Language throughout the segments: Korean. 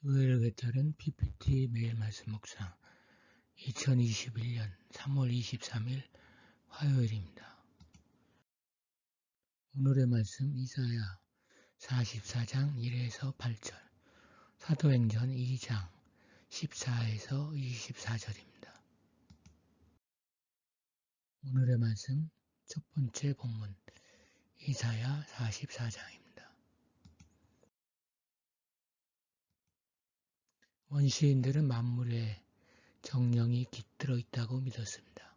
교회를 따른 PPT 매일 말씀 묵상 2021년 3월 23일 화요일입니다. 오늘의 말씀 이사야 44장 1에서 8절, 사도행전 2장 14에서 24절입니다. 오늘의 말씀 첫 번째 본문 이사야 44장입니다. 원시인들은 만물에 정령이 깃들어 있다고 믿었습니다.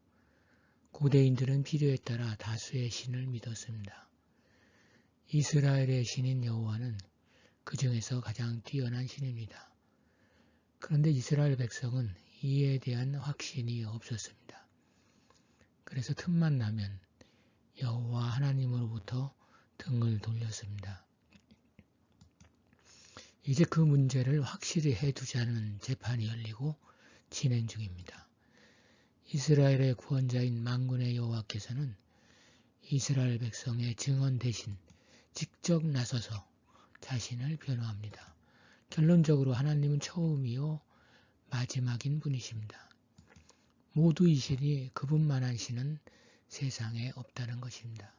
고대인들은 필요에 따라 다수의 신을 믿었습니다. 이스라엘의 신인 여호와는 그 중에서 가장 뛰어난 신입니다. 그런데 이스라엘 백성은 이에 대한 확신이 없었습니다. 그래서 틈만 나면 여호와 하나님으로부터 등을 돌렸습니다. 이제 그 문제를 확실히 해두자는 재판이 열리고 진행 중입니다. 이스라엘의 구원자인 만군의 여호와께서는 이스라엘 백성의 증언 대신 직접 나서서 자신을 변호합니다. 결론적으로 하나님은 처음이요 마지막인 분이십니다. 모두 이 신이 그분만한 신은 세상에 없다는 것입니다.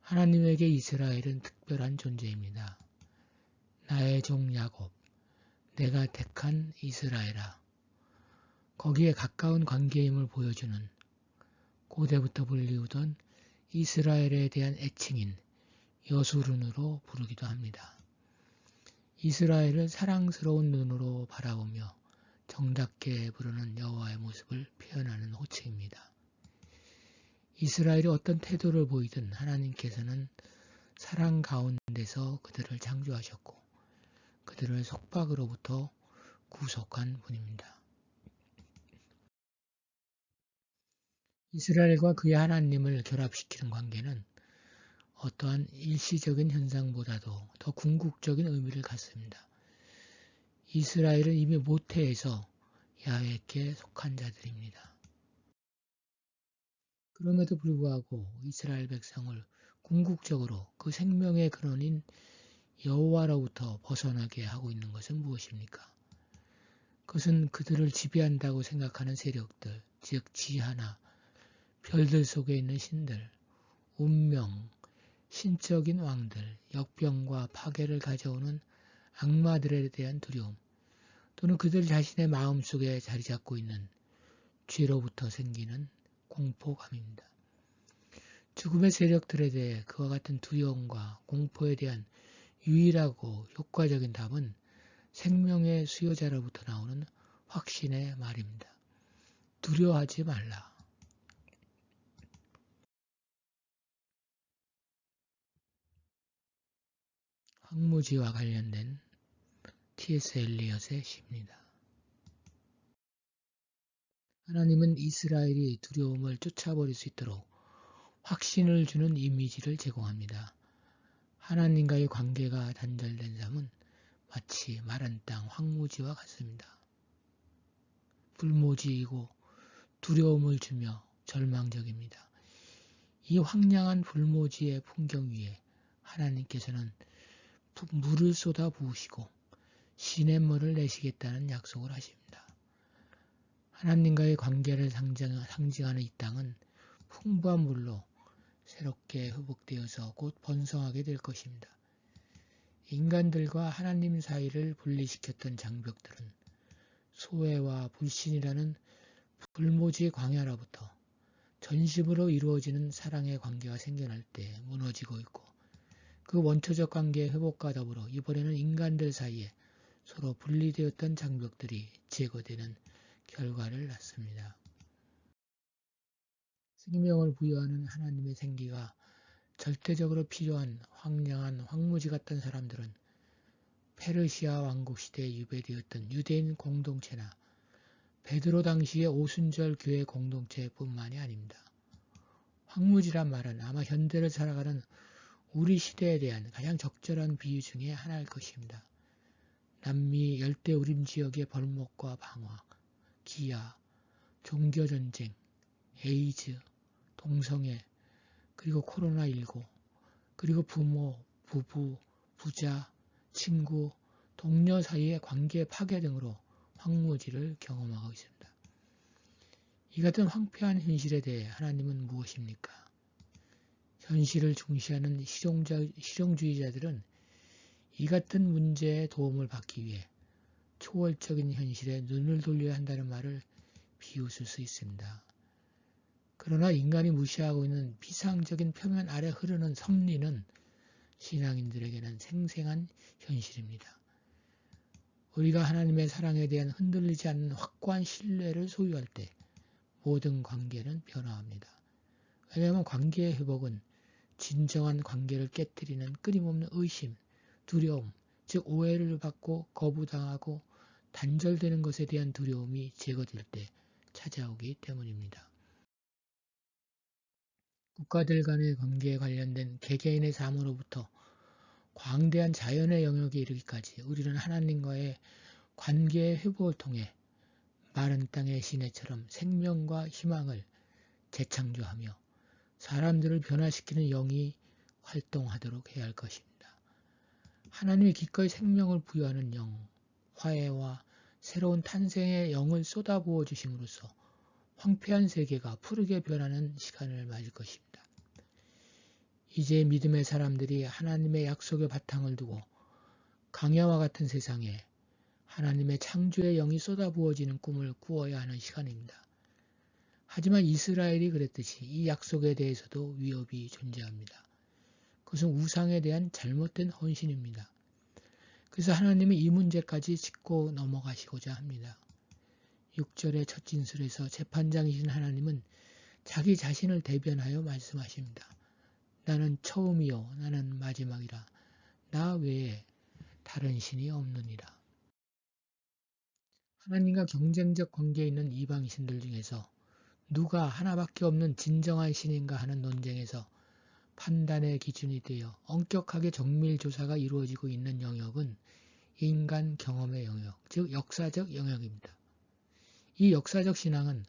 하나님에게 이스라엘은 특별한 존재입니다. 나의 종 야곱, 내가 택한 이스라엘아. 거기에 가까운 관계임을 보여주는 고대부터 불리우던 이스라엘에 대한 애칭인 여수룬으로 부르기도 합니다. 이스라엘을 사랑스러운 눈으로 바라보며 정답게 부르는 여호와의 모습을 표현하는 호칭입니다. 이스라엘이 어떤 태도를 보이든 하나님께서는 사랑 가운데서 그들을 창조하셨고 그들을 속박으로부터 구속한 분입니다. 이스라엘과 그의 하나님을 결합시키는 관계는 어떠한 일시적인 현상보다도 더 궁극적인 의미를 갖습니다. 이스라엘은 이미 모태에서 야훼께 속한 자들입니다. 그럼에도 불구하고 이스라엘 백성을 궁극적으로 그 생명의 근원인 여호와로부터 벗어나게 하고 있는 것은 무엇입니까? 그것은 그들을 지배한다고 생각하는 세력들, 즉 지하나 별들 속에 있는 신들, 운명, 신적인 왕들, 역병과 파괴를 가져오는 악마들에 대한 두려움, 또는 그들 자신의 마음속에 자리 잡고 있는 죄로부터 생기는 공포감입니다. 죽음의 세력들에 대해 그와 같은 두려움과 공포에 대한 유일하고 효과적인 답은 생명의 수요자로부터 나오는 확신의 말입니다. 두려워하지 말라. 황무지와 관련된 T.S. 엘리엇의 시입니다. 하나님은 이스라엘이 두려움을 쫓아버릴 수 있도록 확신을 주는 이미지를 제공합니다. 하나님과의 관계가 단절된 삶은 마치 마른 땅 황무지와 같습니다. 불모지이고 두려움을 주며 절망적입니다. 이 황량한 불모지의 풍경 위에 하나님께서는 물을 쏟아 부으시고 시냇물을 내시겠다는 약속을 하십니다. 하나님과의 관계를 상징하는 이 땅은 풍부한 물로 새롭게 회복되어서 곧 번성하게 될 것입니다. 인간들과 하나님 사이를 분리시켰던 장벽들은 소외와 불신이라는 불모지의 광야로부터 전심으로 이루어지는 사랑의 관계가 생겨날 때 무너지고 있고 그 원초적 관계의 회복과 더불어 이번에는 인간들 사이에 서로 분리되었던 장벽들이 제거되는 결과를 낳습니다. 생명을 부여하는 하나님의 생기가 절대적으로 필요한 황량한 황무지 같던 사람들은 페르시아 왕국 시대에 유배되었던 유대인 공동체나 베드로 당시의 오순절 교회 공동체뿐만이 아닙니다. 황무지란 말은 아마 현대를 살아가는 우리 시대에 대한 가장 적절한 비유 중에 하나일 것입니다. 남미 열대우림 지역의 벌목과 방화, 기아, 종교전쟁, 에이즈, 동성애, 그리고 코로나19, 그리고 부모, 부부, 부자, 친구, 동료 사이의 관계 파괴 등으로 황무지를 경험하고 있습니다. 이 같은 황폐한 현실에 대해 하나님은 무엇입니까? 현실을 중시하는 실용주의자들은 이 같은 문제에 도움을 받기 위해 초월적인 현실에 눈을 돌려야 한다는 말을 비웃을 수 있습니다. 그러나 인간이 무시하고 있는 비상적인 표면 아래 흐르는 섭리는 신앙인들에게는 생생한 현실입니다. 우리가 하나님의 사랑에 대한 흔들리지 않는 확고한 신뢰를 소유할 때 모든 관계는 변화합니다. 왜냐하면 관계의 회복은 진정한 관계를 깨뜨리는 끊임없는 의심, 두려움, 즉 오해를 받고 거부당하고 단절되는 것에 대한 두려움이 제거될 때 찾아오기 때문입니다. 국가들 간의 관계에 관련된 개개인의 삶으로부터 광대한 자연의 영역에 이르기까지 우리는 하나님과의 관계의 회복을 통해 마른 땅의 시내처럼 생명과 희망을 재창조하며 사람들을 변화시키는 영이 활동하도록 해야 할 것입니다. 하나님이 기꺼이 생명을 부여하는 영, 화해와 새로운 탄생의 영을 쏟아부어 주심으로써 황폐한 세계가 푸르게 변하는 시간을 맞을 것입니다. 이제 믿음의 사람들이 하나님의 약속의 바탕을 두고 강야와 같은 세상에 하나님의 창조의 영이 쏟아부어지는 꿈을 꾸어야 하는 시간입니다. 하지만 이스라엘이 그랬듯이 이 약속에 대해서도 위협이 존재합니다. 그것은 우상에 대한 잘못된 헌신입니다. 그래서 하나님은 이 문제까지 짚고 넘어가시고자 합니다. 6절의 첫 진술에서 재판장이신 하나님은 자기 자신을 대변하여 말씀하십니다. 나는 처음이요 나는 마지막이라 나 외에 다른 신이 없느니라. 하나님과 경쟁적 관계에 있는 이방신들 중에서 누가 하나밖에 없는 진정한 신인가 하는 논쟁에서 판단의 기준이 되어 엄격하게 정밀 조사가 이루어지고 있는 영역은 인간 경험의 영역, 즉 역사적 영역입니다. 이 역사적 신앙은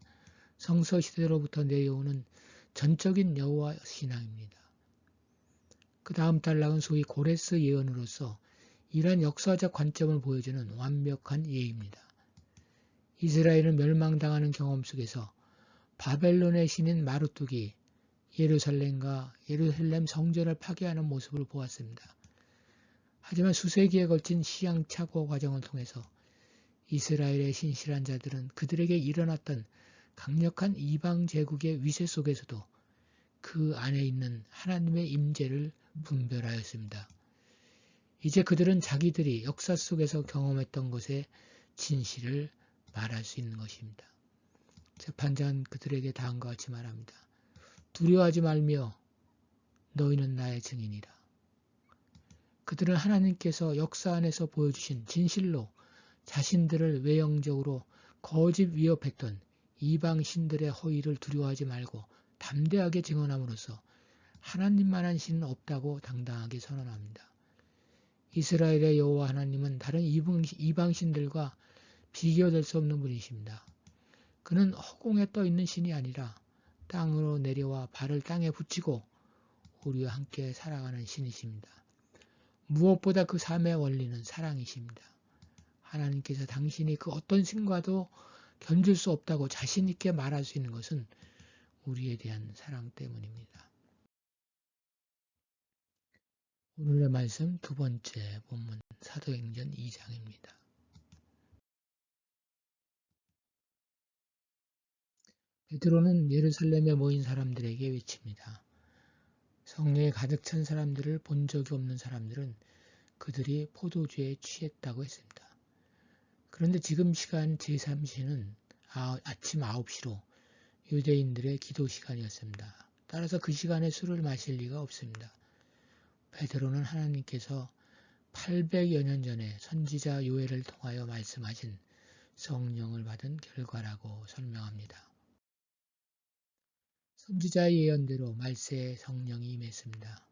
성서 시대로부터 내려오는 전적인 여호와 신앙입니다. 그 다음 단락은 소위 고레스 예언으로서 이러한 역사적 관점을 보여주는 완벽한 예입니다. 이스라엘은 멸망당하는 경험 속에서 바벨론의 신인 마르뚝이 예루살렘 성전을 파괴하는 모습을 보았습니다. 하지만 수세기에 걸친 시행착오 과정을 통해서 이스라엘의 신실한 자들은 그들에게 일어났던 강력한 이방 제국의 위세 속에서도 그 안에 있는 하나님의 임재를 분별하였습니다. 이제 그들은 자기들이 역사 속에서 경험했던 것의 진실을 말할 수 있는 것입니다. 재판장은 그들에게 다음과 같이 말합니다. 두려워하지 말며 너희는 나의 증인이라. 그들은 하나님께서 역사 안에서 보여주신 진실로 자신들을 외형적으로 거짓 위협했던 이방 신들의 허위를 두려워하지 말고 담대하게 증언함으로써 하나님만한 신은 없다고 당당하게 선언합니다. 이스라엘의 여호와 하나님은 다른 이방 신들과 비교될 수 없는 분이십니다. 그는 허공에 떠 있는 신이 아니라 땅으로 내려와 발을 땅에 붙이고 우리와 함께 살아가는 신이십니다. 무엇보다 그 삶의 원리는 사랑이십니다. 하나님께서 당신이 그 어떤 신과도 견줄 수 없다고 자신 있게 말할 수 있는 것은 우리에 대한 사랑 때문입니다. 오늘의 말씀 두 번째 본문 사도행전 2장입니다. 베드로는 예루살렘에 모인 사람들에게 외칩니다. 성령에 가득 찬 사람들을 본 적이 없는 사람들은 그들이 포도주에 취했다고 했습니다. 그런데 지금 시간 제3시는 아침 9시로 유대인들의 기도 시간이었습니다. 따라서 그 시간에 술을 마실 리가 없습니다. 베드로는 하나님께서 800여 년 전에 선지자 요엘을 통하여 말씀하신 성령을 받은 결과라고 설명합니다. 선지자의 예언대로 말세에 성령이 임했습니다.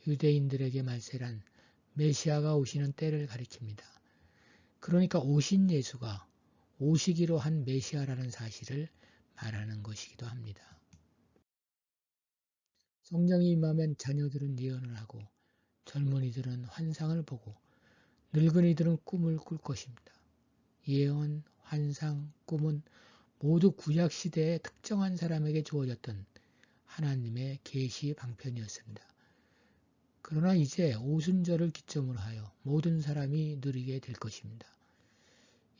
유대인들에게 말세란 메시아가 오시는 때를 가리킵니다. 그러니까 오신 예수가 오시기로 한 메시아라는 사실을 말하는 것이기도 합니다. 성령이 임하면 자녀들은 예언을 하고 젊은이들은 환상을 보고 늙은이들은 꿈을 꿀 것입니다. 예언, 환상, 꿈은 모두 구약 시대의 특정한 사람에게 주어졌던 하나님의 계시 방편이었습니다. 그러나 이제 오순절을 기점으로 하여 모든 사람이 누리게 될 것입니다.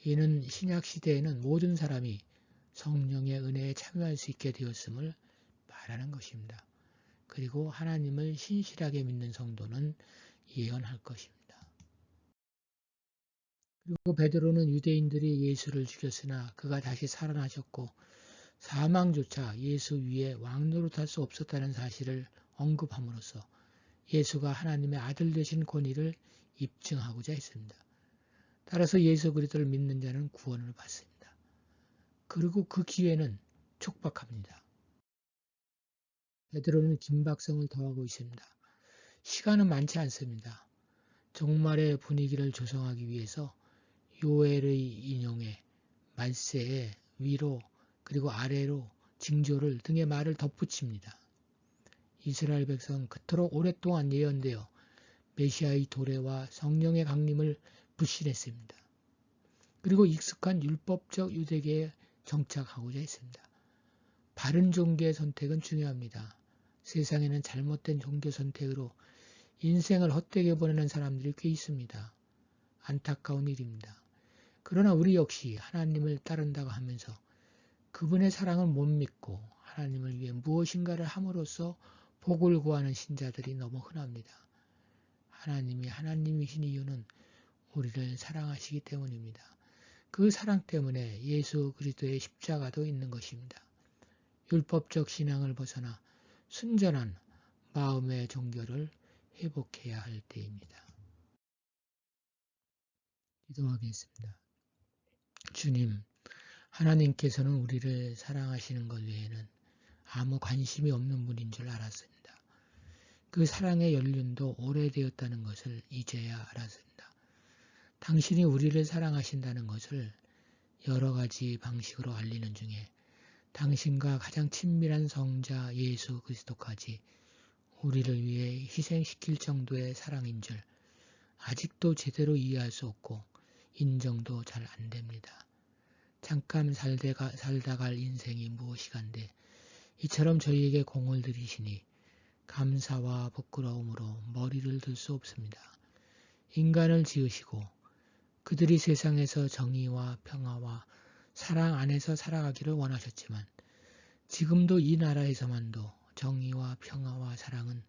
이는 신약 시대에는 모든 사람이 성령의 은혜에 참여할 수 있게 되었음을 말하는 것입니다. 그리고 하나님을 신실하게 믿는 성도는 예언할 것입니다. 그리고 베드로는 유대인들이 예수를 죽였으나 그가 다시 살아나셨고 사망조차 예수 위에 왕노릇할 수 없었다는 사실을 언급함으로써 예수가 하나님의 아들 되신 권위를 입증하고자 했습니다. 따라서 예수 그리스도를 믿는 자는 구원을 받습니다. 그리고 그 기회는 촉박합니다. 베드로는 긴박성을 더하고 있습니다. 시간은 많지 않습니다. 종말의 분위기를 조성하기 위해서 요엘의 인용에 말세에 위로 그리고 아래로 징조를 등의 말을 덧붙입니다. 이스라엘 백성은 그토록 오랫동안 예언되어 메시아의 도래와 성령의 강림을 불신했습니다. 그리고 익숙한 율법적 유대계에 정착하고자 했습니다. 바른 종교의 선택은 중요합니다. 세상에는 잘못된 종교 선택으로 인생을 헛되게 보내는 사람들이 꽤 있습니다. 안타까운 일입니다. 그러나 우리 역시 하나님을 따른다고 하면서 그분의 사랑을 못 믿고 하나님을 위해 무엇인가를 함으로써 복을 구하는 신자들이 너무 흔합니다. 하나님이 하나님이신 이유는 우리를 사랑하시기 때문입니다. 그 사랑 때문에 예수 그리스도의 십자가도 있는 것입니다. 율법적 신앙을 벗어나 순전한 마음의 종교를 회복해야 할 때입니다. 기도하겠습니다. 주님, 하나님께서는 우리를 사랑하시는 것 외에는 아무 관심이 없는 분인 줄 알았습니다. 그 사랑의 연륜도 오래되었다는 것을 이제야 알았습니다. 당신이 우리를 사랑하신다는 것을 여러 가지 방식으로 알리는 중에 당신과 가장 친밀한 성자 예수 그리스도까지 우리를 위해 희생시킬 정도의 사랑인 줄 아직도 제대로 이해할 수 없고 인정도 잘 안 됩니다. 잠깐 살다 갈 인생이 무엇이간데 이처럼 저희에게 공을 들이시니 감사와 부끄러움으로 머리를 들 수 없습니다. 인간을 지으시고 그들이 세상에서 정의와 평화와 사랑 안에서 살아가기를 원하셨지만 지금도 이 나라에서만도 정의와 평화와 사랑은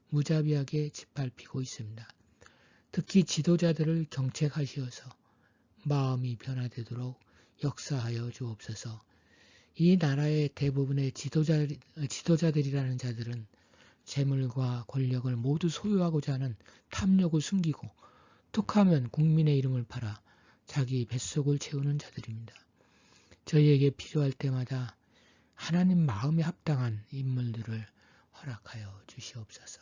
무자비하게 짓밟히고 있습니다. 특히 지도자들을 경책하시어서 마음이 변화되도록 역사하여 주옵소서. 이 나라의 대부분의 지도자들이라는 자들은 재물과 권력을 모두 소유하고자 하는 탐욕을 숨기고 툭하면 국민의 이름을 팔아 자기 뱃속을 채우는 자들입니다. 저희에게 필요할 때마다 하나님 마음에 합당한 인물들을 허락하여 주시옵소서.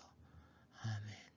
아멘.